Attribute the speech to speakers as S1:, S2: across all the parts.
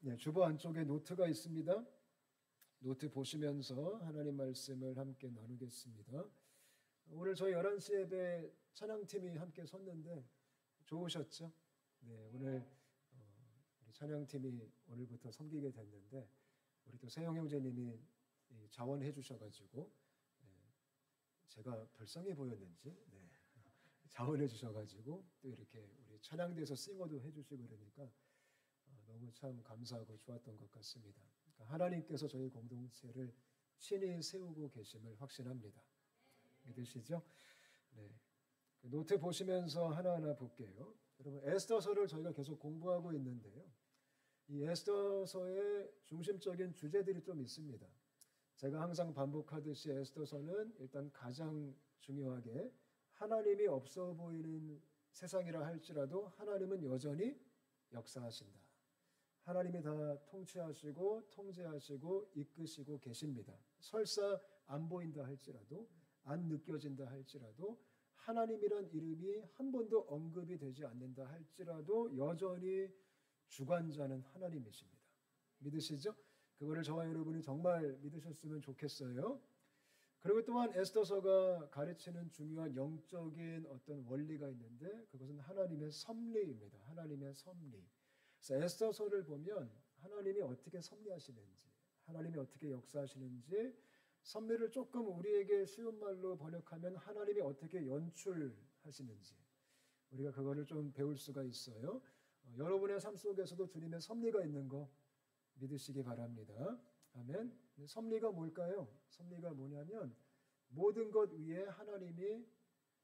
S1: 네, 주보 안쪽에 노트가 있습니다. 노트 보시면서 하나님 말씀을 함께 나누겠습니다. 오늘 저희 11시 예배 찬양팀이 함께 섰는데 좋으셨죠? 네, 오늘 우리 찬양팀이 오늘부터 섬기게 됐는데 우리 또 세영 형제님이 자원해 주셔가지고 제가 별성해 보였는지 자원해 주셔가지고 또 이렇게 우리 찬양대에서 싱어도 해주시고 그러니까 너무 참 감사하고 좋았던 것 같습니다. 그러니까 하나님께서 저희 공동체를 친히 세우고 계심을 확신합니다. 믿으시죠? 네. 그 노트 보시면서 하나하나 볼게요. 여러분 에스더서를 저희가 계속 공부하고 있는데요. 이 에스더서의 중심적인 주제들이 좀 있습니다. 제가 항상 반복하듯이 에스더서는 일단 가장 중요하게 하나님이 없어 보이는 세상이라 할지라도 하나님은 여전히 역사하신다. 하나님이 다 통치하시고 통제하시고 이끄시고 계십니다. 설사 안 보인다 할지라도 안 느껴진다 할지라도 하나님이란 이름이 한 번도 언급이 되지 않는다 할지라도 여전히 주관자는 하나님이십니다. 믿으시죠? 그거를 저와 여러분이 정말 믿으셨으면 좋겠어요. 그리고 또한 에스더서가 가르치는 중요한 영적인 어떤 원리가 있는데 그것은 하나님의 섭리입니다. 하나님의 섭리. 그래서 에스더서를 보면 하나님이 어떻게 섭리하시는지, 하나님이 어떻게 역사하시는지 섭리를 조금 우리에게 쉬운 말로 번역하면 하나님이 어떻게 연출하시는지 우리가 그거를 좀 배울 수가 있어요. 여러분의 삶 속에서도 주님의 섭리가 있는 거 믿으시기 바랍니다. 아멘. 섭리가 뭘까요? 섭리가 뭐냐면 모든 것 위에 하나님이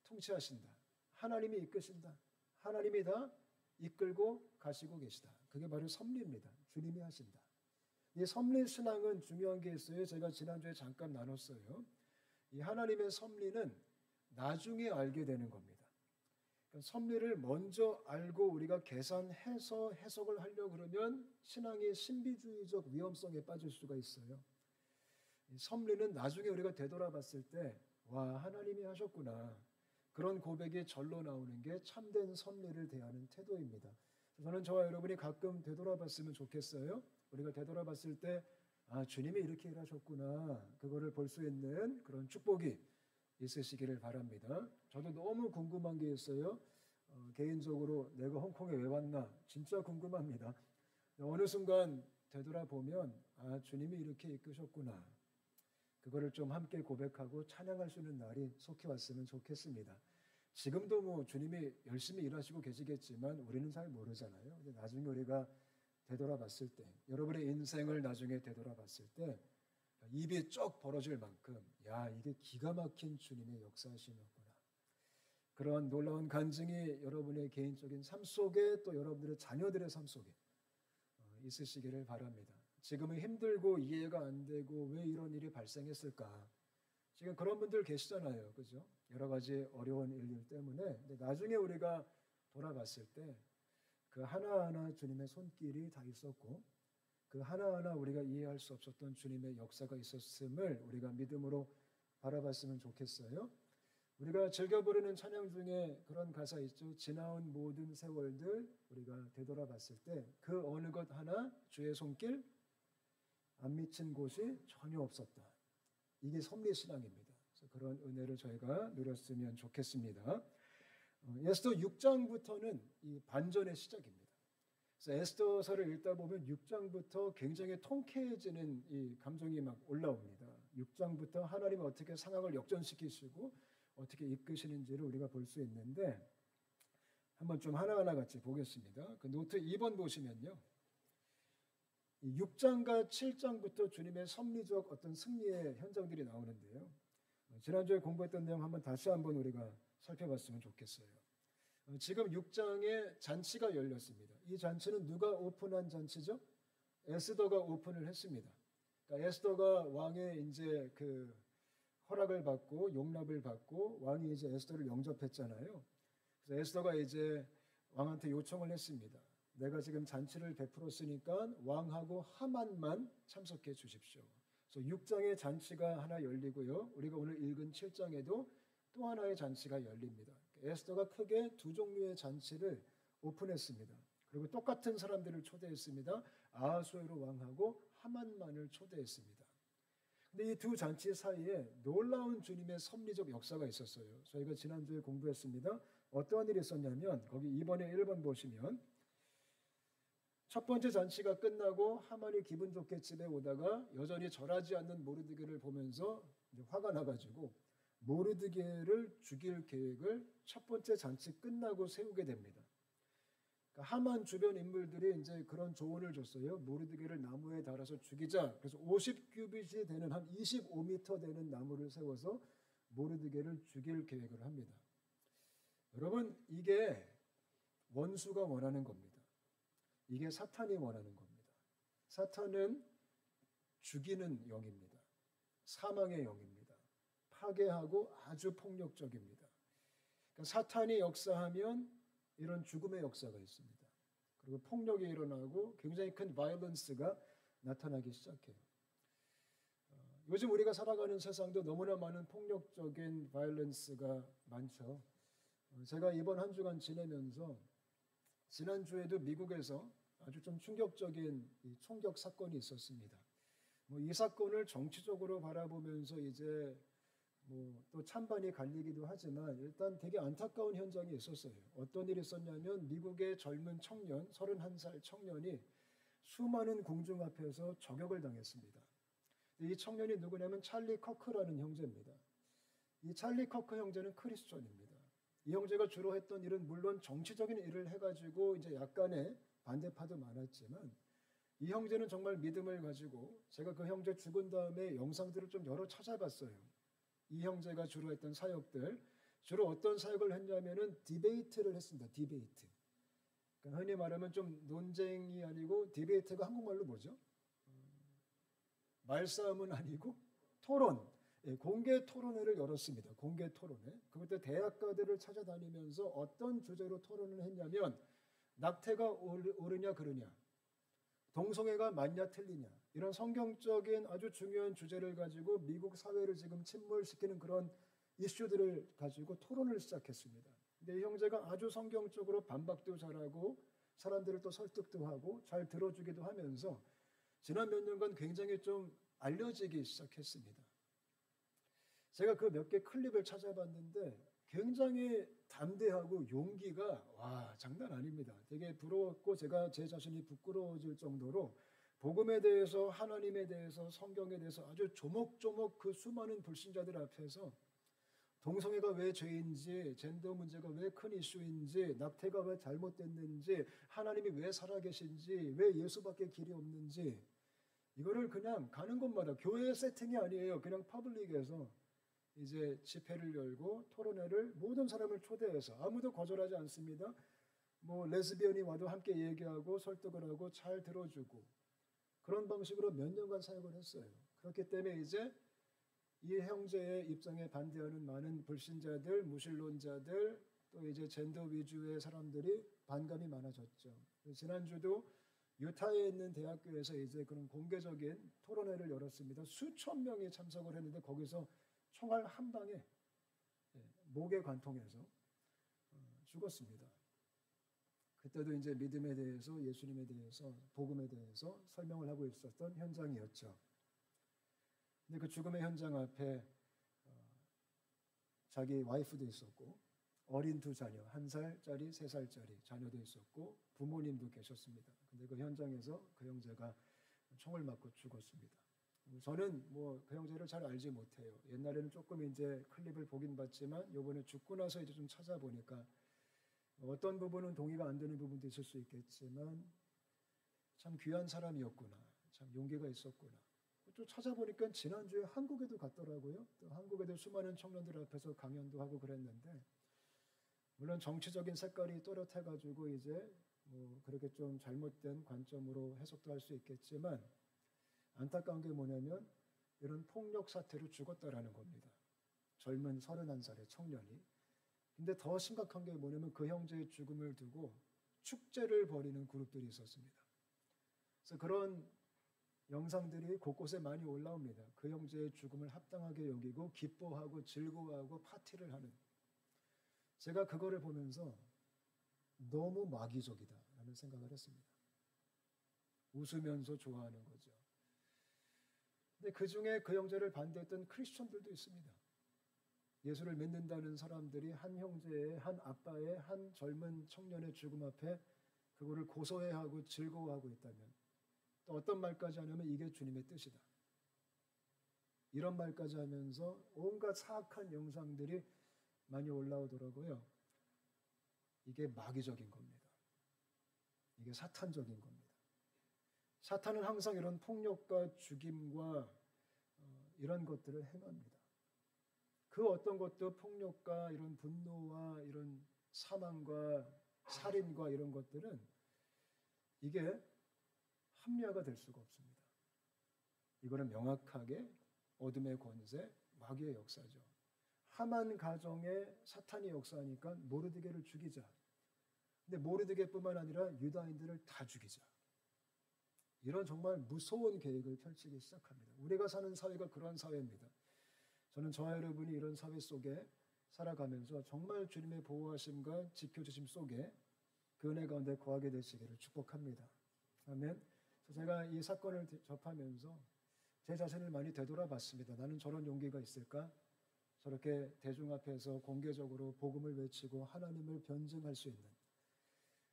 S1: 통치하신다. 하나님이 이끄신다. 하나님이 다 이끌고 가시고 계시다. 그게 바로 섭리입니다. 주님이 하신다. 이 섭리 신앙은 중요한 게 있어요. 제가 지난주에 잠깐 나눴어요. 이 하나님의 섭리는 나중에 알게 되는 겁니다. 그러니까 섭리를 먼저 알고 우리가 계산해서 해석을 하려고 그러면 신앙의 신비주의적 위험성에 빠질 수가 있어요. 이 섭리는 나중에 우리가 되돌아봤을 때 와, 하나님이 하셨구나. 그런 고백이 절로 나오는 게 참된 섭리를 대하는 태도입니다. 저는 저와 여러분이 가끔 되돌아봤으면 좋겠어요. 우리가 되돌아봤을 때 아, 주님이 이렇게 일하셨구나. 그거를 볼 수 있는 그런 축복이 있으시기를 바랍니다. 저도 너무 궁금한 게 있어요. 개인적으로 내가 홍콩에 왜 왔나 진짜 궁금합니다. 어느 순간 되돌아보면 아, 주님이 이렇게 이끄셨구나. 그거를 좀 함께 고백하고 찬양할 수 있는 날이 속히 왔으면 좋겠습니다. 지금도 뭐 주님이 열심히 일하시고 계시겠지만 우리는 잘 모르잖아요. 근데 나중에 우리가 되돌아봤을 때, 여러분의 인생을 나중에 되돌아봤을 때 입이 쩍 벌어질 만큼 야, 이게 기가 막힌 주님의 역사하심이었구나. 그런 놀라운 간증이 여러분의 개인적인 삶 속에 또 여러분들의 자녀들의 삶 속에 있으시기를 바랍니다. 지금은 힘들고 이해가 안 되고 왜 이런 일이 발생했을까? 지금 그런 분들 계시잖아요. 그죠? 여러 가지 어려운 일들 때문에. 근데 나중에 우리가 돌아봤을 때 그 하나하나 주님의 손길이 다 있었고 그 하나하나 우리가 이해할 수 없었던 주님의 역사가 있었음을 우리가 믿음으로 바라봤으면 좋겠어요. 우리가 즐겨 부르는 찬양 중에 그런 가사 있죠. 지나온 모든 세월들 우리가 되돌아봤을 때 그 어느 것 하나 주의 손길 안 미친 곳이 전혀 없었다. 이게 섭리 신앙입니다. 그래서 그런 은혜를 저희가 누렸으면 좋겠습니다. 에스더 6장부터는 이 반전의 시작입니다. 그래서 에스더서를 읽다 보면 6장부터 굉장히 통쾌해지는 이 감정이 막 올라옵니다. 6장부터 하나님이 어떻게 상황을 역전시키시고 어떻게 이끄시는지를 우리가 볼 수 있는데 한번 좀 하나하나 같이 보겠습니다. 그 노트 2번 보시면요. 6장과 7장부터 주님의 섭리적 어떤 승리의 현장들이 나오는데요. 지난주에 공부했던 내용 한번 다시 한번 우리가 살펴봤으면 좋겠어요. 지금 6장에 잔치가 열렸습니다. 이 잔치는 누가 오픈한 잔치죠? 에스더가 오픈을 했습니다. 그러니까 에스더가 왕의 이제 그 허락을 받고 용납을 받고 왕이 이제 에스더를 영접했잖아요. 그래서 에스더가 이제 왕한테 요청을 했습니다. 내가 지금 잔치를 베풀었으니까 왕하고 하만만 참석해 주십시오. 그래서 6장의 잔치가 하나 열리고요. 우리가 오늘 읽은 7장에도 또 하나의 잔치가 열립니다. 에스더가 크게 두 종류의 잔치를 오픈했습니다. 그리고 똑같은 사람들을 초대했습니다. 아하수에로 왕하고 하만만을 초대했습니다. 근데 이 두 잔치 사이에 놀라운 주님의 섭리적 역사가 있었어요. 저희가 지난주에 공부했습니다. 어떠한 일이 있었냐면 거기 2번에 1번 보시면 첫 번째 잔치가 끝나고 하만이 기분 좋게 집에 오다가 여전히 절하지 않는 모르드게를 보면서 화가 나가지고 모르드게를 죽일 계획을 첫 번째 잔치 끝나고 세우게 됩니다. 그러니까 하만 주변 인물들이 이제 그런 조언을 줬어요. 모르드게를 나무에 달아서 죽이자. 그래서 50규빗이 되는 한 25m 되는 나무를 세워서 모르드게를 죽일 계획을 합니다. 여러분, 이게 원수가 원하는 겁니다. 이게 사탄이 원하는 겁니다. 사탄은 죽이는 영입니다. 사망의 영입니다. 파괴하고 아주 폭력적입니다. 그러니까 사탄이 역사하면 이런 죽음의 역사가 있습니다. 그리고 폭력이 일어나고 굉장히 큰 바이올런스가 나타나기 시작해요. 요즘 우리가 살아가는 세상도 너무나 많은 폭력적인 바이올런스가 많죠. 제가 이번 한 주간 지내면서 지난주에도 미국에서 아주 좀 충격적인 총격 사건이 있었습니다. 이 사건을 정치적으로 바라보면서 이제 또 찬반이 갈리기도 하지만 일단 되게 안타까운 현장이 있었어요. 어떤 일이 있었냐면 미국의 젊은 청년, 31살 청년이 수많은 군중 앞에서 저격을 당했습니다. 이 청년이 누구냐면 찰리 커크라는 형제입니다. 이 찰리 커크 형제는 크리스천입니다. 이 형제가 주로 했던 일은 물론 정치적인 일을 해가지고 이제 약간의 반대파도 많았지만 이 형제는 정말 믿음을 가지고 제가 그 형제 죽은 다음에 영상들을 좀 여러 찾아봤어요. 이 형제가 주로 했던 사역들, 주로 어떤 사역을 했냐면은 디베이트를 했습니다. 디베이트. 그러니까 흔히 말하면 좀 논쟁이 아니고 디베이트가 한국말로 뭐죠? 말싸움은 아니고 토론. 공개 토론회를 열었습니다. 공개 토론회. 그때 대학가들을 찾아다니면서 어떤 주제로 토론을 했냐면 낙태가 옳으냐 그르냐, 동성애가 맞냐 틀리냐, 이런 성경적인 아주 중요한 주제를 가지고 미국 사회를 지금 침몰시키는 그런 이슈들을 가지고 토론을 시작했습니다. 근데 이 형제가 아주 성경적으로 반박도 잘하고 사람들을 또 설득도 하고 잘 들어주기도 하면서 지난 몇 년간 굉장히 좀 알려지기 시작했습니다. 제가 그 몇 개 클립을 찾아봤는데 굉장히 담대하고 용기가 장난 아닙니다. 되게 부러웠고 제가 제 자신이 부끄러워질 정도로 복음에 대해서, 하나님에 대해서, 성경에 대해서 아주 조목조목 그 수많은 불신자들 앞에서 동성애가 왜 죄인지, 젠더 문제가 왜 큰 이슈인지, 낙태가 왜 잘못됐는지, 하나님이 왜 살아계신지, 왜 예수밖에 길이 없는지, 이거를 그냥 가는 곳마다, 교회 세팅이 아니에요. 그냥 퍼블릭에서 이제 집회를 열고 토론회를 모든 사람을 초대해서, 아무도 거절하지 않습니다. 레즈비언이 와도 함께 얘기하고 설득을 하고 잘 들어주고, 그런 방식으로 몇 년간 사역을 했어요. 그렇기 때문에 이제 이 형제의 입장에 반대하는 많은 불신자들, 무신론자들, 또 이제 젠더 위주의 사람들이 반감이 많아졌죠. 지난주도 유타에 있는 대학교에서 이제 그런 공개적인 토론회를 열었습니다. 수천 명이 참석을 했는데 거기서 총알 한 방에 목에 관통해서 죽었습니다. 그때도 이제 믿음에 대해서, 예수님에 대해서, 복음에 대해서 설명을 하고 있었던 현장이었죠. 근데 그 죽음의 현장 앞에 자기 와이프도 있었고 어린 두 자녀, 1살짜리, 3살짜리 자녀도 있었고 부모님도 계셨습니다. 근데 그 현장에서 그 형제가 총을 맞고 죽었습니다. 저는 그 형제를 잘 알지 못해요. 옛날에는 조금 이제 클립을 보긴 봤지만 이번에 죽고 나서 이제 좀 찾아보니까 어떤 부분은 동의가 안 되는 부분도 있을 수 있겠지만 참 귀한 사람이었구나, 참 용기가 있었구나. 또 찾아보니까 지난주에 한국에도 갔더라고요. 또 한국에도 수많은 청년들 앞에서 강연도 하고 그랬는데, 물론 정치적인 색깔이 또렷해가지고 이제 그렇게 좀 잘못된 관점으로 해석도 할 수 있겠지만 안타까운 게 뭐냐면 이런 폭력 사태로 죽었다라는 겁니다. 젊은 31살의 청년이. 근데 더 심각한 게 뭐냐면 그 형제의 죽음을 두고 축제를 벌이는 그룹들이 있었습니다. 그래서 그런 영상들이 곳곳에 많이 올라옵니다. 그 형제의 죽음을 합당하게 여기고 기뻐하고 즐거워하고 파티를 하는. 제가 그거를 보면서 너무 마귀적이다라는 생각을 했습니다. 웃으면서 좋아하는 거죠. 근데 그 중에 그 형제를 반대했던 크리스천들도 있습니다. 예수를 믿는다는 사람들이 한 형제의, 한 아빠의, 한 젊은 청년의 죽음 앞에 그거를 고소해하고 즐거워하고 있다면, 또 어떤 말까지 하냐면 이게 주님의 뜻이다, 이런 말까지 하면서 온갖 사악한 영상들이 많이 올라오더라고요. 이게 마귀적인 겁니다. 이게 사탄적인 겁니다. 사탄은 항상 이런 폭력과 죽임과 이런 것들을 행합니다. 그 어떤 것도 폭력과 이런 분노와 이런 사망과 살인과 이런 것들은 이게 합리화가 될 수가 없습니다. 이거는 명확하게 어둠의 권세, 마귀의 역사죠. 하만 가정에 사탄이 역사하니까 모르드게를 죽이자. 근데 모르드게뿐만 아니라 유다인들을 다 죽이자. 이런 정말 무서운 계획을 펼치기 시작합니다. 우리가 사는 사회가 그러한 사회입니다. 저는 저와 여러분이 이런 사회 속에 살아가면서 정말 주님의 보호하심과 지켜주심 속에 그 은혜 가운데 거하게 되시기를 축복합니다. 아멘. 제가 이 사건을 접하면서 제 자신을 많이 되돌아봤습니다. 나는 저런 용기가 있을까? 저렇게 대중 앞에서 공개적으로 복음을 외치고 하나님을 변증할 수 있는.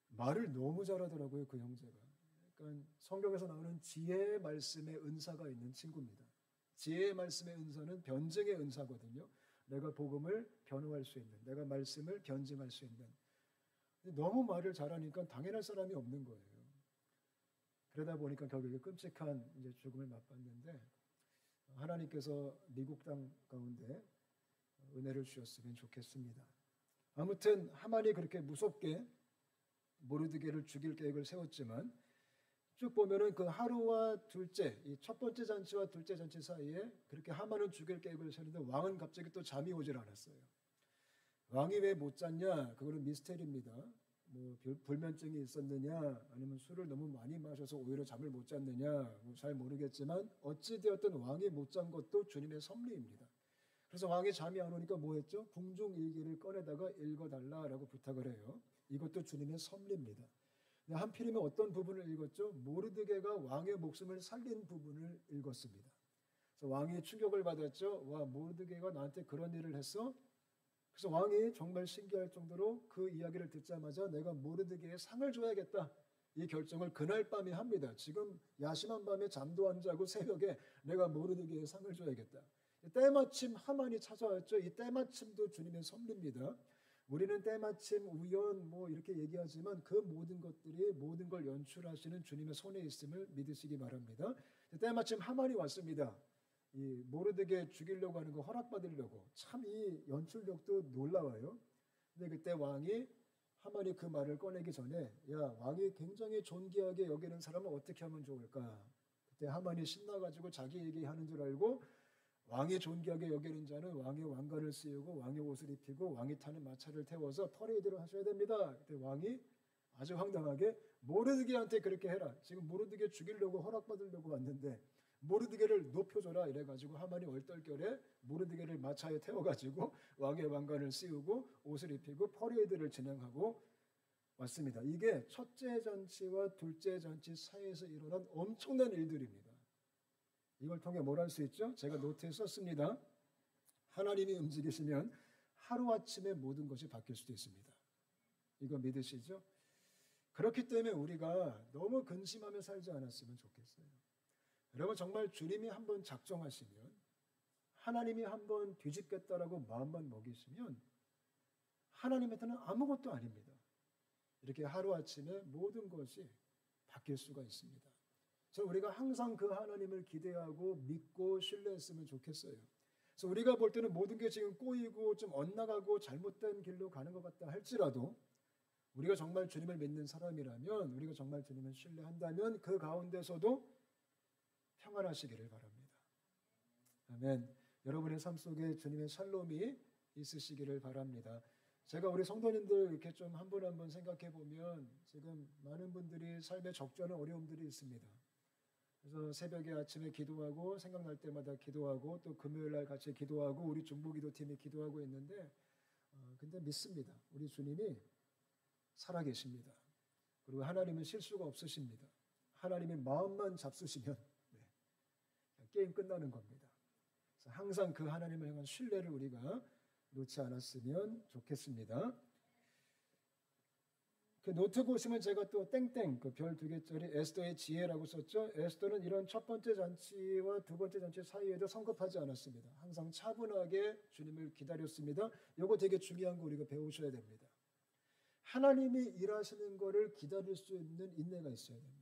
S1: 말을 너무 잘하더라고요, 그 형제가. 그러니까 성경에서 나오는 지혜의 말씀의 은사가 있는 친구입니다. 지혜의 말씀의 은사는 변증의 은사거든요. 내가 복음을 변호할 수 있는, 내가 말씀을 변증할 수 있는. 너무 말을 잘하니까 당연할 사람이 없는 거예요. 그러다 보니까 결국에 끔찍한 이제 죽음을 맛봤는데, 하나님께서 미국 땅 가운데 은혜를 주셨으면 좋겠습니다. 아무튼 하만이 그렇게 무섭게 모르드게를 죽일 계획을 세웠지만, 쭉 보면은 그 하루와 둘째, 이 첫 번째 잔치와 둘째 잔치 사이에 그렇게 하만은 죽일 계획을 세우는데 왕은 갑자기 또 잠이 오질 않았어요. 왕이 왜 못 잤냐? 그거는 미스테리입니다. 뭐 불면증이 있었느냐, 아니면 술을 너무 많이 마셔서 오히려 잠을 못 잤느냐, 잘 모르겠지만 어찌 되었든 왕이 못 잔 것도 주님의 섭리입니다. 그래서 왕이 잠이 안 오니까 뭐 했죠? 궁중일기를 꺼내다가 읽어달라라고 부탁을 해요. 이것도 주님의 섭리입니다. 한필이면 어떤 부분을 읽었죠? 모르드게가 왕의 목숨을 살린 부분을 읽었습니다. 그래서 왕이 충격을 받았죠. 와, 모르드게가 나한테 그런 일을 했어? 그래서 왕이 정말 신기할 정도로 그 이야기를 듣자마자 내가 모르드게에 상을 줘야겠다, 이 결정을 그날 밤에 합니다. 지금 야심한 밤에 잠도 안 자고 새벽에 내가 모르드게에 상을 줘야겠다. 때마침 하만이 찾아왔죠. 이 때마침도 주님의 섭리입니다. 우리는 때마침, 우연 뭐 이렇게 얘기하지만 그 모든 것들이 모든 걸 연출하시는 주님의 손에 있음을 믿으시기 바랍니다. 때마침 하만이 왔습니다. 이 모르드게 죽이려고 하는 거 허락받으려고. 참 이 연출력도 놀라워요. 근데 그때 왕이, 하만이 그 말을 꺼내기 전에, 야, 왕이 굉장히 존귀하게 여기는 사람은 어떻게 하면 좋을까? 그때 하만이 신나가지고 자기 얘기하는 줄 알고, 왕이 존귀하게 여기는 자는 왕의 왕관을 씌우고 왕의 옷을 입히고 왕이 타는 마차를 태워서 퍼레이드를 하셔야 됩니다. 그때 왕이 아주 황당하게 모르드게한테 그렇게 해라. 지금 모르드게 죽이려고 허락받으려고 왔는데 모르드게를 높여줘라 이래가지고 하만이 얼떨결에 모르드게를 마차에 태워가지고 왕의 왕관을 씌우고 옷을 입히고 퍼레이드를 진행하고 왔습니다. 이게 첫째 잔치와 둘째 잔치 사이에서 일어난 엄청난 일들입니다. 이걸 통해 뭘 할 수 있죠? 제가 노트에 썼습니다. 하나님이 움직이시면 하루아침에 모든 것이 바뀔 수도 있습니다. 이거 믿으시죠? 그렇기 때문에 우리가 너무 근심하며 살지 않았으면 좋겠어요. 여러분, 정말 주님이 한번 작정하시면, 하나님이 한번 뒤집겠다라고 마음만 먹이시면 하나님한테는 아무것도 아닙니다. 이렇게 하루아침에 모든 것이 바뀔 수가 있습니다. 그래서 우리가 항상 그 하나님을 기대하고 믿고 신뢰했으면 좋겠어요. 그래서 우리가 볼 때는 모든 게 지금 꼬이고 좀 엇나가고 잘못된 길로 가는 것 같다 할지라도, 우리가 정말 주님을 믿는 사람이라면, 우리가 정말 주님을 신뢰한다면 그 가운데서도 평안하시기를 바랍니다. 아멘. 여러분의 삶 속에 주님의 샬롬이 있으시기를 바랍니다. 제가 우리 성도님들 이렇게 좀 한 분 한 분 생각해 보면 지금 많은 분들이 삶에 적잖은 어려움들이 있습니다. 그래서 새벽에 아침에 기도하고 생각날 때마다 기도하고 또 금요일 날 같이 기도하고 우리 중보기도팀이 기도하고 있는데 근데 믿습니다. 우리 주님이 살아계십니다. 그리고 하나님은 실수가 없으십니다. 하나님의 마음만 잡수시면 게임 끝나는 겁니다. 그래서 항상 그 하나님을 향한 신뢰를 우리가 놓지 않았으면 좋겠습니다. 그 노트 보시면 제가 또 땡땡 그 별 2개짜리 에스더의 지혜라고 썼죠. 에스더는 이런 첫 번째 잔치와 두 번째 잔치 사이에도 성급하지 않았습니다. 항상 차분하게 주님을 기다렸습니다. 이거 되게 중요한 거 우리가 배우셔야 됩니다. 하나님이 일하시는 거를 기다릴 수 있는 인내가 있어야 됩니다.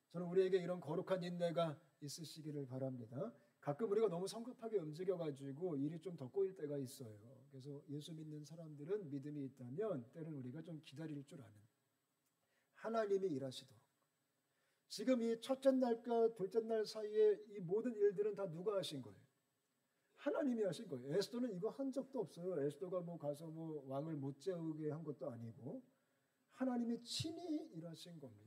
S1: 저는 우리에게 이런 거룩한 인내가 있으시기를 바랍니다. 가끔 우리가 너무 성급하게 움직여가지고 일이 좀 더 꼬일 때가 있어요. 그래서 예수 믿는 사람들은 믿음이 있다면 때로는 우리가 좀 기다릴 줄 아는 하나님이 일하시도록. 지금 이 첫째 날과 둘째 날 사이에 이 모든 일들은 다 누가 하신 거예요? 하나님이 하신 거예요. 에스더는 이거 한 적도 없어요. 에스더가 뭐 가서 뭐 왕을 못 재우게 한 것도 아니고 하나님이 친히 일하신 겁니다.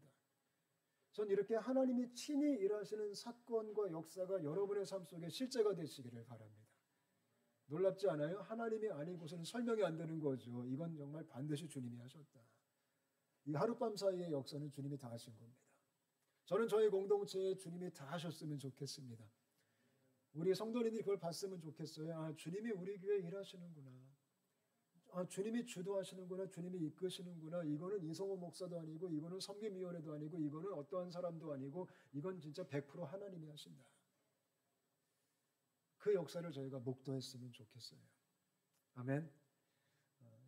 S1: 전 이렇게 하나님이 친히 일하시는 사건과 역사가 여러분의 삶 속에 실제가 되시기를 바랍니다. 놀랍지 않아요? 하나님이 아니고서는 설명이 안 되는 거죠. 이건 정말 반드시 주님이 하셨다. 이 하룻밤 사이의 역사는 주님이 다 하신 겁니다. 저는 저희 공동체에 주님이 다 하셨으면 좋겠습니다. 우리 성도님들이 그걸 봤으면 좋겠어요. 아, 주님이 우리 교회에 일하시는구나. 아, 주님이 주도하시는구나. 주님이 이끄시는구나. 이거는 이성호 목사도 아니고 이거는 섬김위원회도 아니고 이거는 어떠한 사람도 아니고 이건 진짜 100% 하나님이 하신다. 그 역사를 저희가 목도했으면 좋겠어요. 아멘.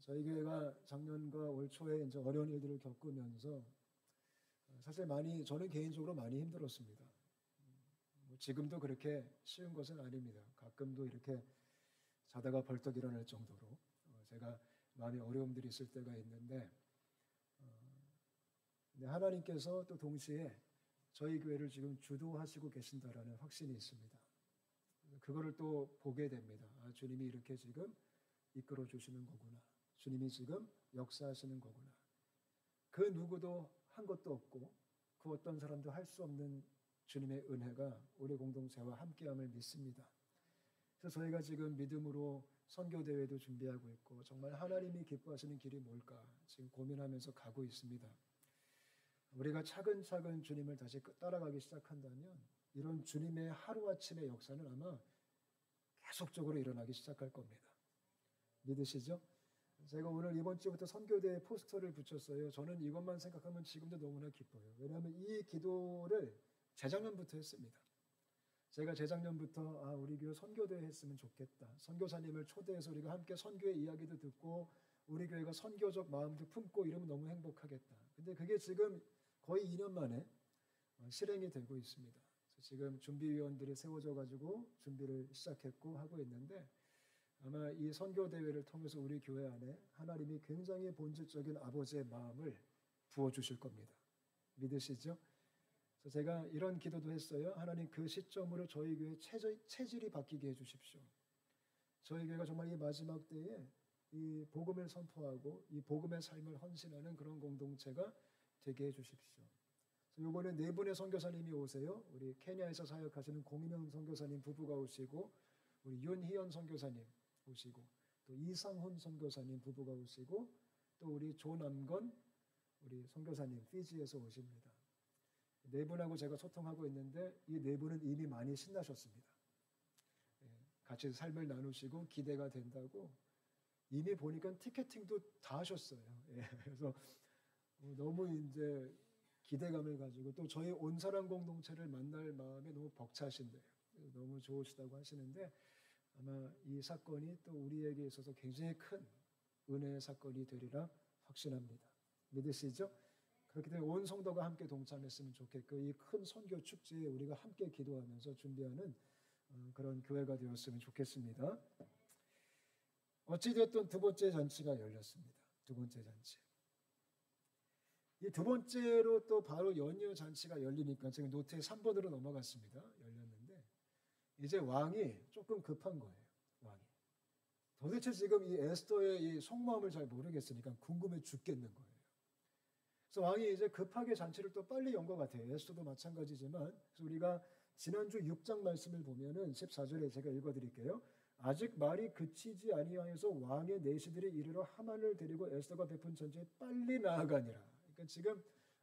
S1: 저희 교회가 작년과 올 초에 이제 어려운 일들을 겪으면서 사실 저는 개인적으로 많이 힘들었습니다. 지금도 그렇게 쉬운 것은 아닙니다. 가끔도 이렇게 자다가 벌떡 일어날 정도로 제가 마음에 어려움들이 있을 때가 있는데 하나님께서 또 동시에 저희 교회를 지금 주도하시고 계신다라는 확신이 있습니다. 그거를 또 보게 됩니다. 아, 주님이 이렇게 지금 이끌어 주시는 거구나. 주님이 지금 역사하시는 거구나. 그 누구도 한 것도 없고 그 어떤 사람도 할 수 없는 주님의 은혜가 우리 공동체와 함께함을 믿습니다. 그래서 저희가 지금 믿음으로 선교대회도 준비하고 있고 정말 하나님이 기뻐하시는 길이 뭘까 지금 고민하면서 가고 있습니다. 우리가 차근차근 주님을 다시 따라가기 시작한다면 이런 주님의 하루아침의 역사는 아마 계속적으로 일어나기 시작할 겁니다. 믿으시죠? 제가 오늘 이번 주부터 선교대회 포스터를 붙였어요. 저는 이것만 생각하면 지금도 너무나 기뻐요. 왜냐하면 이 기도를 재작년부터 했습니다. 제가 재작년부터 우리 교회 선교대회 했으면 좋겠다. 선교사님을 초대해서 우리가 함께 선교의 이야기도 듣고 우리 교회가 선교적 마음도 품고 이러면 너무 행복하겠다. 근데 그게 지금 거의 2년 만에 실행이 되고 있습니다. 지금 준비위원들이 세워져 가지고 준비를 시작했고 하고 있는데 아마 이 선교대회를 통해서 우리 교회 안에 하나님이 굉장히 본질적인 아버지의 마음을 부어주실 겁니다. 믿으시죠? 그래서 제가 이런 기도도 했어요. 하나님 그 시점으로 저희 교회 체질이 바뀌게 해주십시오. 저희 교회가 정말 이 마지막 때에 이 복음을 선포하고 이 복음의 삶을 헌신하는 그런 공동체가 되게 해주십시오. 이번에 4분의 선교사님이 오세요. 우리 케냐에서 사역하시는 공인영 선교사님 부부가 오시고 우리 윤희연 선교사님 오시고 또 이상훈 선교사님 부부가 오시고 또 우리 조남건 우리 선교사님 피지에서 오십니다. 4분하고 제가 소통하고 있는데 이 4분은 이미 많이 신나셨습니다. 같이 삶을 나누시고 기대가 된다고 이미 보니까 티켓팅도 다 하셨어요. 그래서 너무 이제 기대감을 가지고 또 저희 온사람 공동체를 만날 마음에 너무 벅차신데요. 너무 좋으시다고 하시는데 아마 이 사건이 또 우리에게 있어서 굉장히 큰 은혜의 사건이 되리라 확신합니다. 믿으시죠? 그렇기 때문에 온 성도가 함께 동참했으면 좋겠고 이 큰 선교 축제에 우리가 함께 기도하면서 준비하는 그런 교회가 되었으면 좋겠습니다. 어찌됐든 두 번째 잔치가 열렸습니다. 두 번째 잔치. 이 두 번째로 또 바로 연휴 잔치가 열리니까 지금 노트에 3번으로 넘어갔습니다. 열렸는데 이제 왕이 조금 급한 거예요. 왕이. 도대체 지금 이 에스더의 이 속마음을 잘 모르겠으니까 궁금해 죽겠는 거예요. 그래서 왕이 이제 급하게 잔치를 또 빨리 연 것 같아요. 에스더도 마찬가지지만 그래서 우리가 지난주 6장 말씀을 보면은 14절에 제가 읽어드릴게요. 아직 말이 그치지 아니하여서 왕의 내시들이 이르러 하만을 데리고 에스더가 베푼 전제에 빨리 나아가니라. 그러니까 지금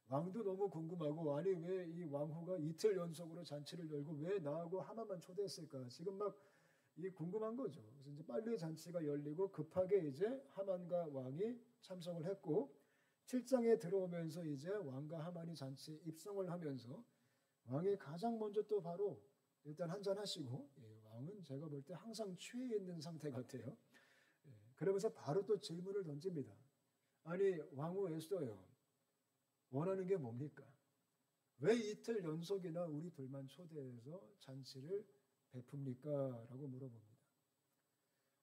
S1: 왕도 너무 궁금하고 아니 왜 이 왕후가 이틀 연속으로 잔치를 열고 왜 나하고 하만만 초대했을까? 지금 막 이 궁금한 거죠. 그래서 이제 빨리 잔치가 열리고 급하게 이제 하만과 왕이 참석을 했고 7장에 들어오면서 이제 왕과 하만이 잔치에 입성을 하면서 왕이 가장 먼저 또 바로 일단 한잔 하시고 왕은 제가 볼 때 항상 취해 있는 상태 같아요. 그러면서 바로 또 질문을 던집니다. 아니 왕후 에스더요. 원하는 게 뭡니까? 왜 이틀 연속이나 우리 둘만 초대해서 잔치를 베풉니까? 라고 물어봅니다.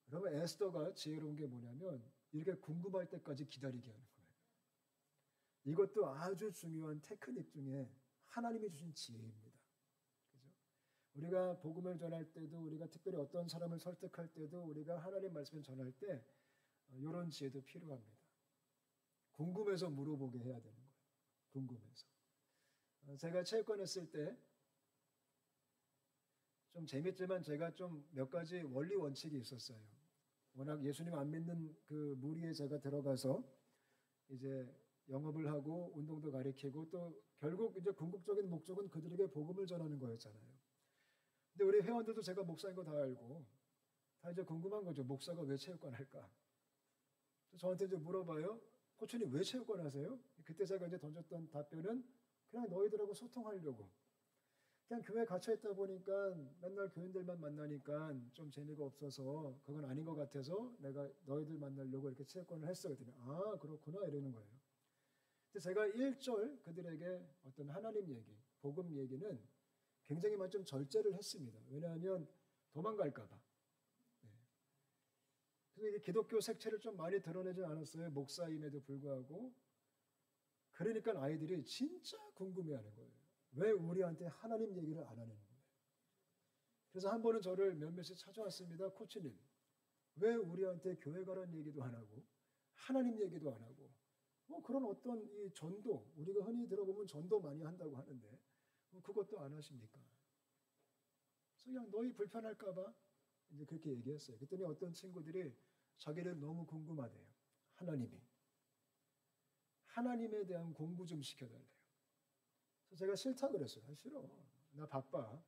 S1: 그러면 에스더가 지혜로운 게 뭐냐면 이렇게 궁금할 때까지 기다리게 하는 거예요. 이것도 아주 중요한 테크닉 중에 하나님이 주신 지혜입니다. 그죠? 우리가 복음을 전할 때도 우리가 특별히 어떤 사람을 설득할 때도 우리가 하나님 말씀을 전할 때 이런 지혜도 필요합니다. 궁금해서 물어보게 해야 되는 거예요. 궁금해서. 제가 체육관 했을 때 좀 재밌지만 제가 좀 몇 가지 원리 원칙이 있었어요. 워낙 예수님 안 믿는 그 무리에 제가 들어가서 이제 영업을 하고 운동도 가리키고 또 결국 이제 궁극적인 목적은 그들에게 복음을 전하는 거였잖아요. 근데 우리 회원들도 제가 목사인 거 다 알고 다 이제 궁금한 거죠. 목사가 왜 체육관 할까? 저한테 이제 물어봐요. 코치님 왜 체육관 하세요? 그때 제가 이제 던졌던 답변은 그냥 너희들하고 소통하려고. 그냥 교회에 갇혀 있다 보니까 맨날 교인들만 만나니까 좀 재미가 없어서 그건 아닌 것 같아서 내가 너희들 만나려고 이렇게 체육관을 했어. 그랬더니 아 그렇구나 이러는 거예요. 근데 제가 1절 그들에게 어떤 하나님 얘기, 복음 얘기는 굉장히 좀 절제를 했습니다. 왜냐하면 도망갈까 봐. 그래서 이게 기독교 색채를 좀 많이 드러내지 않았어요. 목사임에도 불구하고. 그러니까 아이들이 진짜 궁금해하는 거예요. 왜 우리한테 하나님 얘기를 안 하는 거예요. 그래서 한 번은 저를 몇몇이 찾아왔습니다. 코치님, 왜 우리한테 교회 가라는 얘기도 안 하고 하나님 얘기도 안 하고 뭐 그런 어떤 이 전도, 우리가 흔히 들어보면 전도 많이 한다고 하는데 그것도 안 하십니까? 그래서 그냥 너희 불편할까 봐 이제 그렇게 얘기했어요. 그랬더니 어떤 친구들이 자기를 너무 궁금하대요. 하나님에 대한 공부 좀 시켜달래요. 그래서 제가 싫다 그랬어요. 싫어. 나 바빠.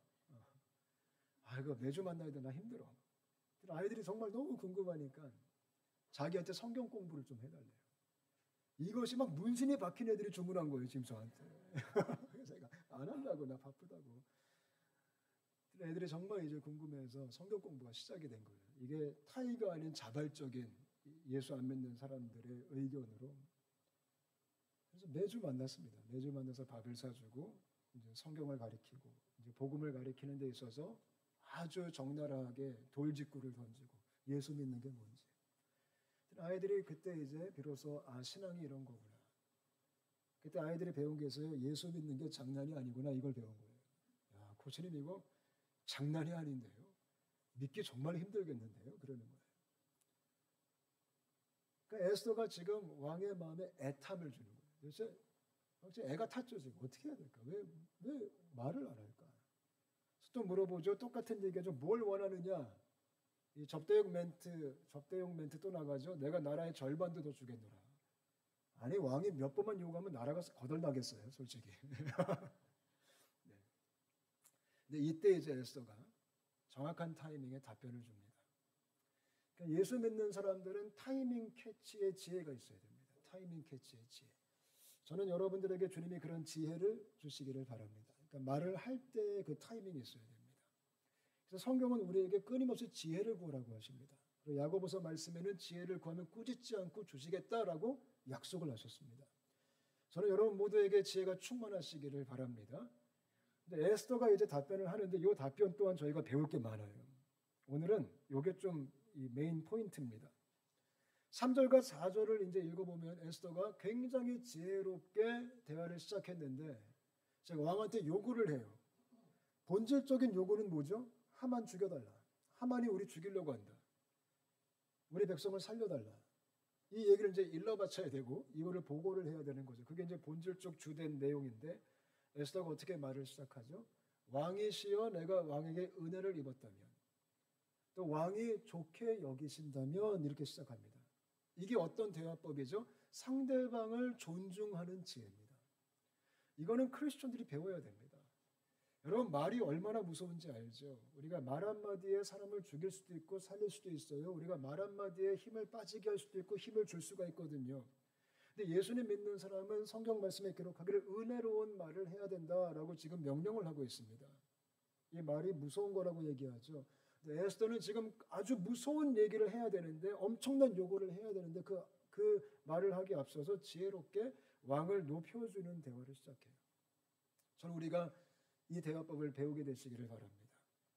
S1: 이거 매주 만나야 돼. 나 힘들어. 아이들이 정말 너무 궁금하니까 자기한테 성경 공부를 좀 해달래요. 이것이 막 문신이 박힌 애들이 주문한 거예요. 지금 저한테. 그래서 제가 안 한다고. 나 바쁘다고. 애들이 정말 이제 궁금해서 성경 공부가 시작이 된 거예요. 이게 타의가 아닌 자발적인 예수 안 믿는 사람들의 의견으로. 그래서 매주 만났습니다. 매주 만나서 밥을 사주고 이제 성경을 가리키고 이제 복음을 가리키는 데 있어서 아주 적나라하게 돌직구를 던지고 예수 믿는 게 뭔지. 아이들이 그때 이제 비로소 신앙이 이런 거구나. 그때 아이들이 배운 게 있어요. 예수 믿는 게 장난이 아니구나. 이걸 배운 거예요. 야, 코치님 이거 장난이 아닌데요. 믿기 정말 힘들겠는데요. 그러는 거예요. 그러니까 에스더가 지금 왕의 마음에 애탐을 주는 거예요. 도대체 애가 탔죠. 지금 어떻게 해야 될까? 왜 말을 안 할까? 또 물어보죠. 똑같은 얘기죠. 뭘 원하느냐? 이 접대용 멘트 또 나가죠. 내가 나라의 절반도 더 주겠노라. 아니 왕이 몇 번만 요구하면 나라가 거덜나겠어요. 솔직히. 네. 근데 이때 이제 에스더가 정확한 타이밍에 답변을 줍니다. 그러니까 예수 믿는 사람들은 타이밍 캐치의 지혜가 있어야 됩니다. 타이밍 캐치의 지혜. 저는 여러분들에게 주님이 그런 지혜를 주시기를 바랍니다. 그러니까 말을 할 때 그 타이밍이 있어야 됩니다. 그래서 성경은 우리에게 끊임없이 지혜를 구하라고 하십니다. 그리고 야고보서 말씀에는 지혜를 구하면 꾸짖지 않고 주시겠다라고 약속을 하셨습니다. 저는 여러분 모두에게 지혜가 충만하시기를 바랍니다. 근데 에스더가 이제 답변을 하는데 이 답변 또한 저희가 배울 게 많아요. 오늘은 이게 좀 이 메인 포인트입니다. 3절과 4절을 이제 읽어보면 에스더가 굉장히 지혜롭게 대화를 시작했는데 제가 왕한테 요구를 해요. 본질적인 요구는 뭐죠? 하만 죽여달라. 하만이 우리 죽이려고 한다. 우리 백성을 살려달라. 이 얘기를 이제 일러바쳐야 되고 이거를 보고를 해야 되는 거죠. 그게 이제 본질적 주된 내용인데 에스더가 어떻게 말을 시작하죠? 왕이시여 내가 왕에게 은혜를 입었다면 또 왕이 좋게 여기신다면 이렇게 시작합니다. 이게 어떤 대화법이죠? 상대방을 존중하는 지혜입니다. 이거는 크리스천들이 배워야 됩니다. 여러분, 말이 얼마나 무서운지 알죠? 우리가 말 한마디에 사람을 죽일 수도 있고 살릴 수도 있어요. 우리가 말 한마디에 힘을 빠지게 할 수도 있고 힘을 줄 수가 있거든요. 근데 예수님 믿는 사람은 성경 말씀에 기록하기를 은혜로운 말을 해야 된다라고 지금 명령을 하고 있습니다. 이 말이 무서운 거라고 얘기하죠. 에스더는 지금 아주 무서운 얘기를 해야 되는데, 엄청난 요구를 해야 되는데 그 말을 하기 앞서서 지혜롭게 왕을 높여주는 대화를 시작해요. 저는 우리가 이 대화법을 배우게 되시기를 바랍니다.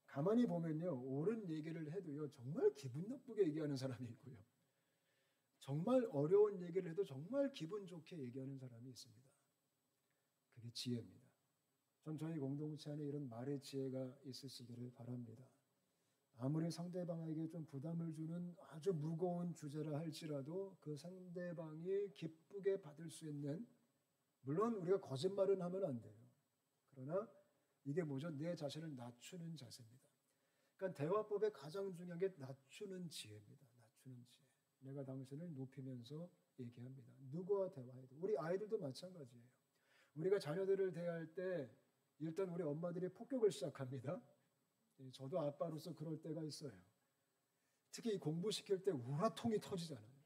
S1: 가만히 보면요, 옳은 얘기를 해도요 정말 기분 나쁘게 얘기하는 사람이 있고요, 정말 어려운 얘기를 해도 정말 기분 좋게 얘기하는 사람이 있습니다. 그게 지혜입니다. 전 저희 공동체 안에 이런 말의 지혜가 있으시기를 바랍니다. 아무리 상대방에게 좀 부담을 주는 아주 무거운 주제라 할지라도 그 상대방이 기쁘게 받을 수 있는, 물론 우리가 거짓말은 하면 안 돼요. 그러나 이게 뭐죠? 내 자신을 낮추는 자세입니다. 그러니까 대화법의 가장 중요한 게 낮추는 지혜입니다. 낮추는 지혜. 내가 당신을 높이면서 얘기합니다. 누구와 대화해도. 우리 아이들도 마찬가지예요. 우리가 자녀들을 대할 때 일단 우리 엄마들이 폭격을 시작합니다. 저도 아빠로서 그럴 때가 있어요. 특히 공부시킬 때 우라통이 터지잖아요.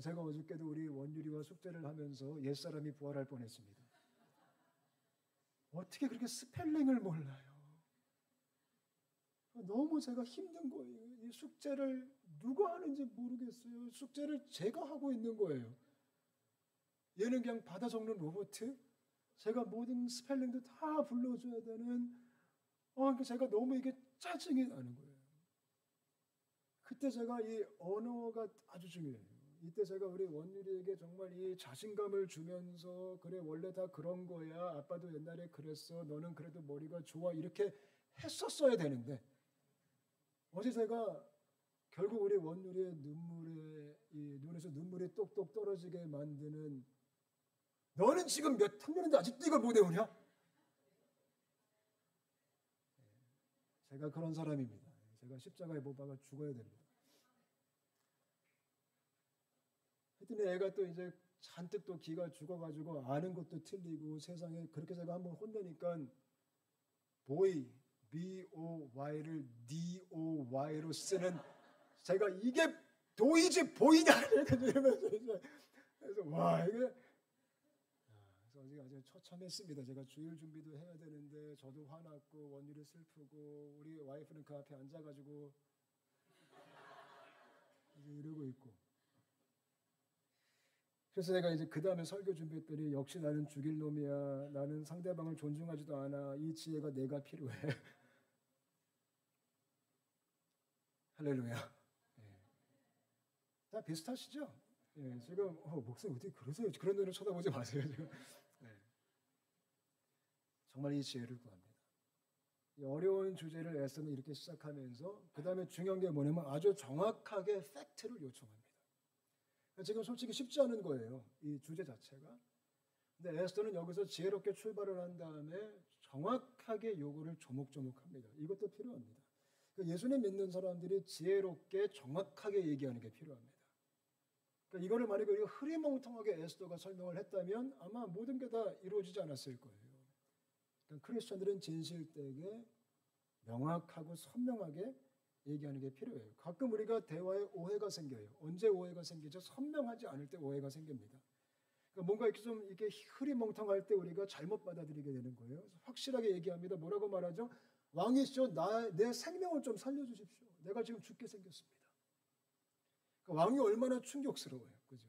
S1: 제가 어저께도 우리 원유리와 숙제를 하면서 옛사람이 부활할 뻔했습니다. 어떻게 그렇게 스펠링을 몰라요? 너무 제가 힘든 거예요. 이 숙제를 누가 하는지 모르겠어요. 숙제를 제가 하고 있는 거예요. 얘는 그냥 받아 적는 로봇? 제가 모든 스펠링도 다 불러줘야 되는, 그러니까 제가 너무 이게 짜증이 나는 거예요. 그때 제가 이 언어가 아주 중요해요. 이때 제가 우리 원유리에게 정말 이 자신감을 주면서, 그래 원래 다 그런 거야, 아빠도 옛날에 그랬어, 너는 그래도 머리가 좋아, 이렇게 했었어야 되는데, 어제 제가 결국 우리 원유리의 이 눈에서 눈물이 똑똑 떨어지게 만드는, 너는 지금 몇 학년인데 아직도 이걸 못 외우냐? 제가 그런 사람입니다. 제가 십자가에 못 박아 죽어야 됩니다. 하여튼 애가 또 이제 잔뜩 또 기가 죽어가지고 아는 것도 틀리고 세상에, 그렇게 제가 한번 혼내니까 boy, B-O-Y를 D-O-Y로 쓰는, 제가 이게 도이지 보이냐 이러면서, 그래서 와 이게, 그래서 아주 처참했습니다. 제가 주일 준비도 해야 되는데 저도 화났고 원유리 슬프고 우리 와이프는 그 앞에 앉아가지고 이러고 있고. 그래서 내가 이제 그 다음에 설교 준비했더니, 역시 나는 죽일 놈이야, 나는 상대방을 존중하지도 않아, 이 지혜가 내가 필요해. 할렐루야. 다 비슷하시죠? 지금 목사님 어떻게 그러세요? 그런 눈으로 쳐다보지 마세요. 지금. 정말 이 지혜를 구합니다. 이 어려운 주제를 에스더는 이렇게 시작하면서 그 다음에 중요한 게 뭐냐면 아주 정확하게 팩트를 요청합니다. 지금 솔직히 쉽지 않은 거예요, 이 주제 자체가. 근데 에스더는 여기서 지혜롭게 출발을 한 다음에 정확하게 요구를 조목조목합니다. 이것도 필요합니다. 예수님 믿는 사람들이 지혜롭게 정확하게 얘기하는 게 필요합니다. 그러니까 이거를 만약에 우리가 흐리멍텅하게 에스더가 설명을 했다면 아마 모든 게 다 이루어지지 않았을 거예요. 그러니까 크리스천들은 진실되게 명확하고 선명하게 얘기하는 게 필요해요. 가끔 우리가 대화에 오해가 생겨요. 언제 오해가 생기죠? 선명하지 않을 때 오해가 생깁니다. 그러니까 뭔가 이렇게 좀 이렇게 흐리멍텅할 때 우리가 잘못 받아들이게 되는 거예요. 확실하게 얘기합니다. 뭐라고 말하죠? 왕이시죠, 내 생명을 좀 살려주십시오. 내가 지금 죽게 생겼습니다. 그러니까 왕이 얼마나 충격스러워요, 그죠?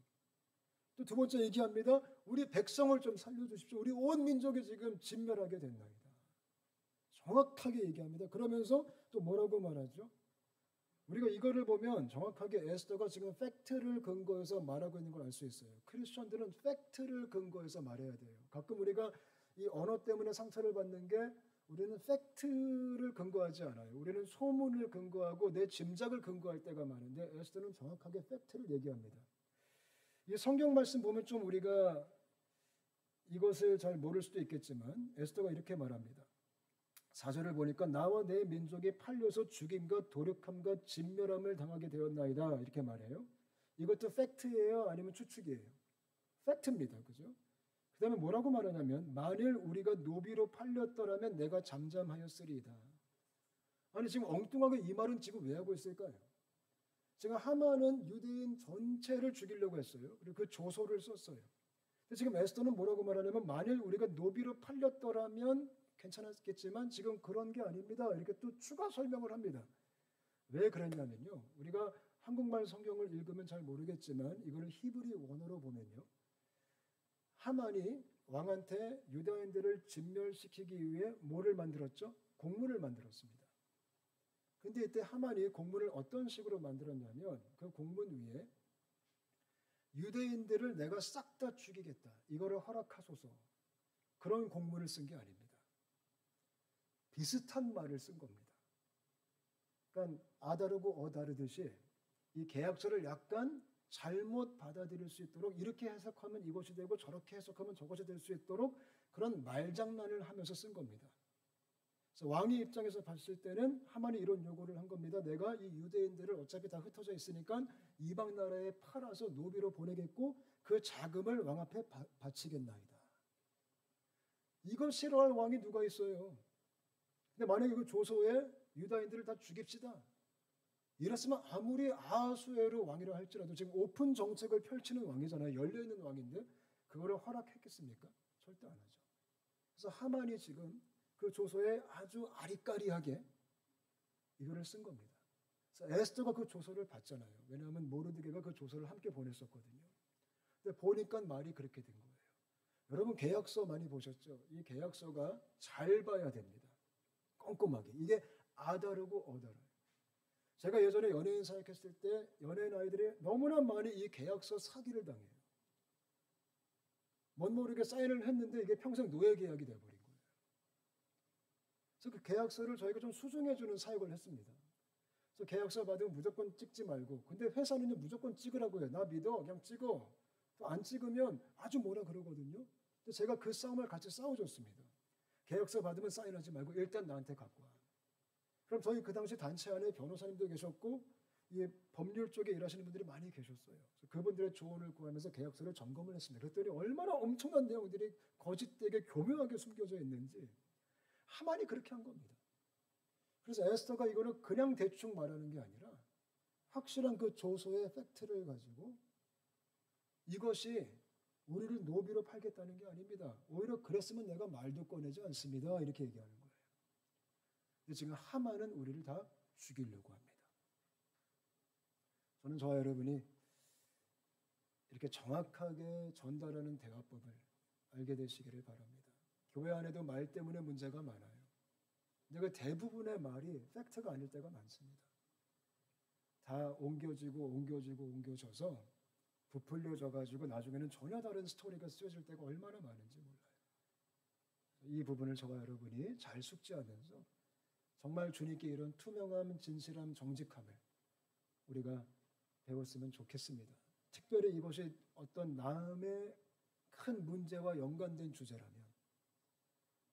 S1: 또 두 번째 얘기합니다. 우리 백성을 좀 살려주십시오. 우리 온 민족이 지금 진멸하게 된다니다. 정확하게 얘기합니다. 그러면서 또 뭐라고 말하죠? 우리가 이거를 보면 정확하게 에스더가 지금 팩트를 근거해서 말하고 있는 걸 알 수 있어요. 크리스천들은 팩트를 근거해서 말해야 돼요. 가끔 우리가 이 언어 때문에 상처를 받는 게, 우리는 팩트를 근거하지 않아요. 우리는 소문을 근거하고 내 짐작을 근거할 때가 많은데, 에스더는 정확하게 팩트를 얘기합니다. 이 성경 말씀 보면 좀 우리가 이것을 잘 모를 수도 있겠지만 에스더가 이렇게 말합니다. 4절을 보니까 나와 내 민족이 팔려서 죽임과 도륙함과 진멸함을 당하게 되었나이다, 이렇게 말해요. 이것도 팩트예요, 아니면 추측이에요? 팩트입니다, 그죠? 그 다음에 뭐라고 말하냐면 만일 우리가 노비로 팔렸더라면 내가 잠잠하였으리이다. 아니 지금 엉뚱하게 이 말은 지금 왜 하고 있을까요? 지금 하만은 유대인 전체를 죽이려고 했어요. 그리고 그 조소를 썼어요. 근데 지금 에스더는 뭐라고 말하냐면 만일 우리가 노비로 팔렸더라면 괜찮았겠지만 지금 그런 게 아닙니다. 이렇게 또 추가 설명을 합니다. 왜 그랬냐면요. 우리가 한국말 성경을 읽으면 잘 모르겠지만 이걸 히브리 원어로 보면요. 하만이 왕한테 유다인들을 진멸시키기 위해 뭐를 만들었죠? 공문을 만들었습니다. 근데 이때 하만이 공문을 어떤 식으로 만들었냐면 그 공문 위에 유대인들을 내가 싹 다 죽이겠다. 이거를 허락하소서. 그런 공문을 쓴 게 아닙니다. 비슷한 말을 쓴 겁니다. 그러니까 아다르고 어다르듯이 이 계약서를 약간 잘못 받아들일 수 있도록 이렇게 해석하면 이것이 되고 저렇게 해석하면 저것이 될 수 있도록 그런 말장난을 하면서 쓴 겁니다. 그래서 왕의 입장에서 봤을 때는 하만이 이런 요구를 한 겁니다. 내가 이 유대인들을 어차피 다 흩어져 있으니까 이방 나라에 팔아서 노비로 보내겠고 그 자금을 왕 앞에 바치겠나이다. 이걸 싫어할 왕이 누가 있어요? 근데 만약에 그 조소에 유다인들을 다 죽입시다. 이랬으면 아무리 아하수에로 왕이라 할지라도 지금 오픈 정책을 펼치는 왕이잖아요. 열려있는 왕인데 그거를 허락했겠습니까? 절대 안 하죠. 그래서 하만이 지금 그 조서에 아주 아리까리하게 이거를 쓴 겁니다. 그래서 에스더가 그 조서를 봤잖아요. 왜냐하면 모르드게가 그 조서를 함께 보냈었거든요. 근데 보니까 말이 그렇게 된 거예요. 여러분 계약서 많이 보셨죠? 이 계약서가 잘 봐야 됩니다. 꼼꼼하게. 이게 아다르고 어다르요. 제가 예전에 연예인 사역했을 때 연예인 아이들이 너무나 많이 이 계약서 사기를 당해요. 뭔 모르게 사인을 했는데 이게 평생 노예 계약이 돼버린 거예요. 그래서 그 계약서를 저희가 좀 수정해주는 사역을 했습니다. 그래서 계약서 받으면 무조건 찍지 말고, 근데 회사는요 무조건 찍으라고 해요. 나 믿어, 그냥 찍어. 또 안 찍으면 아주 뭐라 그러거든요. 근데 제가 그 싸움을 같이 싸워줬습니다. 계약서 받으면 사인하지 말고 일단 나한테 갖고 와. 그럼 저희 그 당시 단체 안에 변호사님도 계셨고 이 법률 쪽에 일하시는 분들이 많이 계셨어요. 그분들의 조언을 구하면서 계약서를 점검을 했습니다. 그랬더니 얼마나 엄청난 내용들이 거짓되게 교묘하게 숨겨져 있는지 하만이 그렇게 한 겁니다. 그래서 에스더가 이거는 그냥 대충 말하는 게 아니라 확실한 그 조서의 팩트를 가지고 이것이 우리를 노비로 팔겠다는 게 아닙니다. 오히려 그랬으면 내가 말도 꺼내지 않습니다. 이렇게 얘기하는 거예요. 근데 지금 하만은 우리를 다 죽이려고 합니다. 저는 저와 여러분이 이렇게 정확하게 전달하는 대화법을 알게 되시기를 바랍니다. 교회 안에도 말 때문에 문제가 많아요. 근데 그 대부분의 말이 팩트가 아닐 때가 많습니다. 다 옮겨져서 부풀려져가지고 나중에는 전혀 다른 스토리가 쓰여질 때가 얼마나 많은지 몰라요. 이 부분을 저와 여러분이 잘 숙지하면서 정말 주님께 이런 투명함, 진실함, 정직함을 우리가 배웠으면 좋겠습니다. 특별히 이것이 어떤 남의 큰 문제와 연관된 주제라면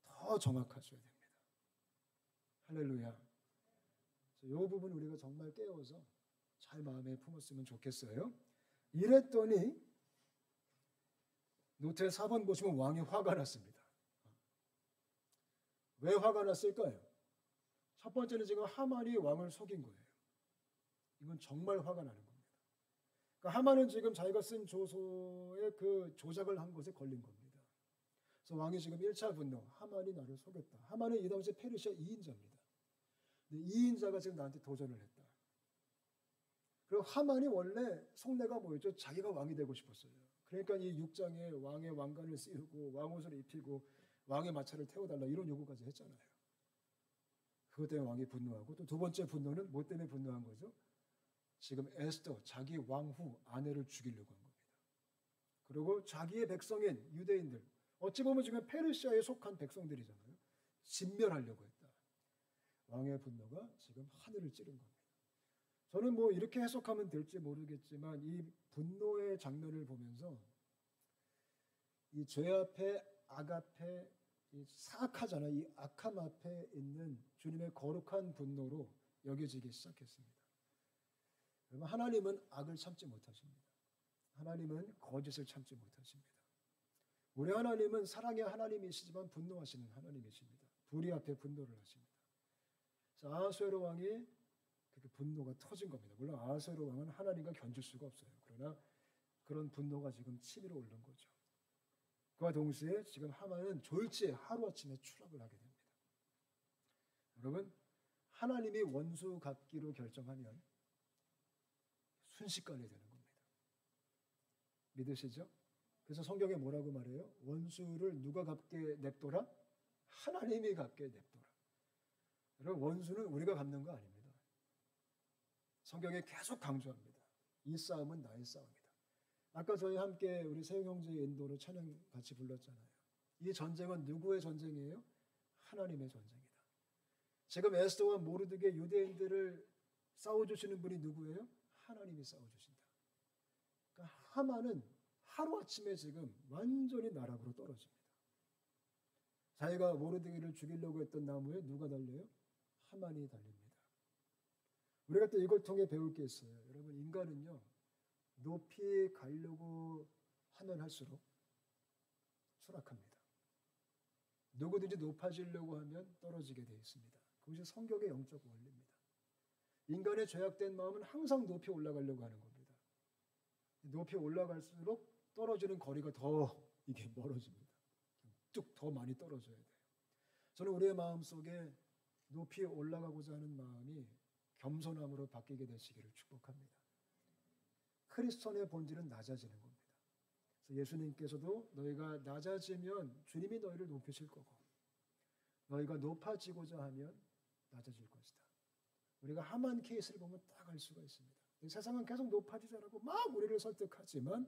S1: 더 정확하셔야 됩니다. 할렐루야. 이 부분 우리가 정말 깨워서 잘 마음에 품었으면 좋겠어요. 이랬더니 노트 4번 보시면 왕이 화가 났습니다. 왜 화가 났을까요? 첫 번째는 지금 하만이 왕을 속인 거예요. 이건 정말 화가 나는 겁니다. 그러니까 하만은 지금 자기가 쓴 조서에 그 조작을 한 것에 걸린 겁니다. 그래서 왕이 지금 1차 분노, 하만이 나를 속였다. 하만은 이 당시 페르시아 2인자입니다. 근데 2인자가 지금 나한테 도전을 했다. 그리고 하만이 원래 속내가 뭐였죠? 자기가 왕이 되고 싶었어요. 그러니까 이 6장에 왕의 왕관을 씌우고 왕옷을 입히고 왕의 마차를 태워달라 이런 요구까지 했잖아요. 그것 때문에 왕이 분노하고 또 두 번째 분노는 뭐 때문에 분노한 거죠? 지금 에스더 자기 왕후 아내를 죽이려고 한 겁니다. 그리고 자기의 백성인 유대인들 어찌 보면 지금 페르시아에 속한 백성들이잖아요. 진멸하려고 했다. 왕의 분노가 지금 하늘을 찌른 겁니다. 저는 뭐 이렇게 해석하면 될지 모르겠지만 이 분노의 장면을 보면서 이 죄 앞에 악 앞에 이 사악하잖아요. 이 악함 앞에 있는 주님의 거룩한 분노로 여겨지기 시작했습니다. 여러분 하나님은 악을 참지 못하십니다. 하나님은 거짓을 참지 못하십니다. 우리 하나님은 사랑의 하나님이시지만 분노하시는 하나님이십니다. 불의 앞에 분노를 하십니다. 아하수에로 왕이 그렇게 분노가 터진 겁니다. 물론 아하수에로 왕은 하나님과 견줄 수가 없어요. 그러나 그런 분노가 지금 치밀어 오른 거죠. 그와 동시에 지금 하만은 졸지에 하루아침에 추락을 하게 됩니다. 여러분, 하나님이 원수 갚기로 결정하면 순식간에 되는 겁니다. 믿으시죠? 그래서 성경에 뭐라고 말해요? 원수를 누가 갚게 냅둬라? 하나님이 갚게 냅둬라. 여러분, 원수는 우리가 갚는 거 아닙니다. 성경에 계속 강조합니다. 이 싸움은 나의 싸움이다. 아까 저희 함께 우리 세영 형제의 인도로 찬양 같이 불렀잖아요. 이 전쟁은 누구의 전쟁이에요? 하나님의 전쟁이다. 지금 에스더와 모르드게 유대인들을 싸워주시는 분이 누구예요? 하나님이 싸워주신다. 그러니까 하만은 하루아침에 지금 완전히 나락으로 떨어집니다. 자기가 모르드게를 죽이려고 했던 나무에 누가 달려요? 하만이 달립니다. 우리가 또 이걸 통해 배울 게 있어요. 여러분, 인간은요, 높이 가려고 하면 할수록 추락합니다. 누구든지 높아지려고 하면 떨어지게 되어 있습니다. 그것이 성경의 영적 원리입니다. 인간의 죄악된 마음은 항상 높이 올라가려고 하는 겁니다. 높이 올라갈수록 떨어지는 거리가 더 이게 멀어집니다. 쭉 더 많이 떨어져야 돼요. 저는 우리의 마음 속에 높이 올라가고자 하는 마음이 겸손함으로 바뀌게 되시기를 축복합니다. 크리스천의 본질은 낮아지는 겁니다. 그래서 예수님께서도 너희가 낮아지면 주님이 너희를 높이실 거고 너희가 높아지고자 하면 낮아질 것이다. 우리가 하만 케이스를 보면 딱 알 수가 있습니다. 세상은 계속 높아지자라고 막 우리를 설득하지만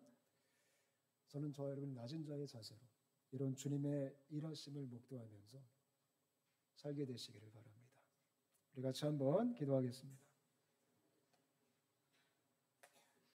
S1: 저는 저와 여러분 낮은 자의 자세로 이런 주님의 일하심을 목도하면서 살게 되시기를 바랍니다. 우리 같이 한번 기도하겠습니다.